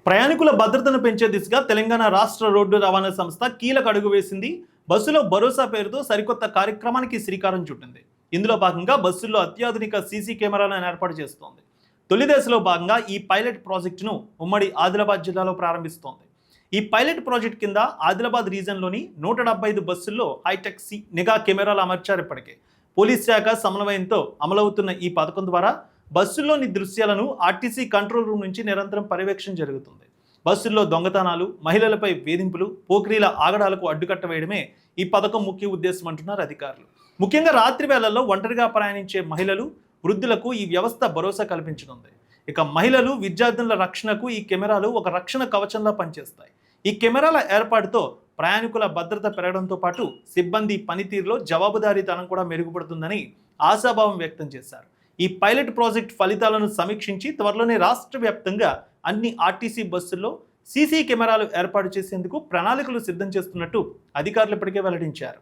ప్రయాణికుల భద్రతను పెంచే దిశగా తెలంగాణ రాష్ట్ర రోడ్డు రవాణా సంస్థ కీలక అడుగు వేసింది. బస్సులో భరోసా పేరుతో సరికొత్త కార్యక్రమానికి శ్రీకారం చుట్టింది. ఇందులో భాగంగా బస్సుల్లో అత్యాధునిక సీసీ కెమెరాలను ఏర్పాటు చేస్తోంది. తొలి దశలో భాగంగా ఈ పైలట్ ప్రాజెక్టును ఉమ్మడి ఆదిలాబాద్ జిల్లాలో ప్రారంభిస్తోంది. ఈ పైలట్ ప్రాజెక్ట్ కింద ఆదిలాబాద్ రీజన్లోని 175 బస్సుల్లో హైటెక్ నిఘా కెమెరాలు అమర్చారు. ఇప్పటికే పోలీస్ శాఖ సమన్వయంతో అమలవుతున్న ఈ పథకం ద్వారా బస్సుల్లోని దృశ్యాలను ఆర్టీసీ కంట్రోల్ రూమ్ నుంచి నిరంతరం పర్యవేక్షణ జరుగుతుంది. బస్సుల్లో దొంగతనాలు, మహిళలపై వేధింపులు, పోకిరీల ఆగడాలకు అడ్డుకట్ట వేయడమే ఈ పథకం ముఖ్య ఉద్దేశం అంటున్నారు అధికారులు. ముఖ్యంగా రాత్రి వేళల్లో ఒంటరిగా ప్రయాణించే మహిళలు, వృద్ధులకు ఈ వ్యవస్థ భరోసా కల్పించనుంది. ఇక మహిళలు, విద్యార్థుల రక్షణకు ఈ కెమెరాలు ఒక రక్షణ కవచంలా పనిచేస్తాయి. ఈ కెమెరాల ఏర్పాటుతో ప్రయాణికుల భద్రత పెరగడంతో పాటు సిబ్బంది పనితీరులో జవాబుదారీతనం కూడా మెరుగుపడుతుందని ఆశాభావం వ్యక్తం చేశారు. ఈ పైలట్ ప్రాజెక్ట్ ఫలితాలను సమీక్షించి త్వరలోనే రాష్ట్ర వ్యాప్తంగా అన్ని ఆర్టీసీ బస్సుల్లో సీసీ కెమెరాలు ఏర్పాటు చేసేందుకు ప్రణాళికలు సిద్ధం చేస్తున్నట్టు అధికారులు ఇప్పటికే వెల్లడించారు.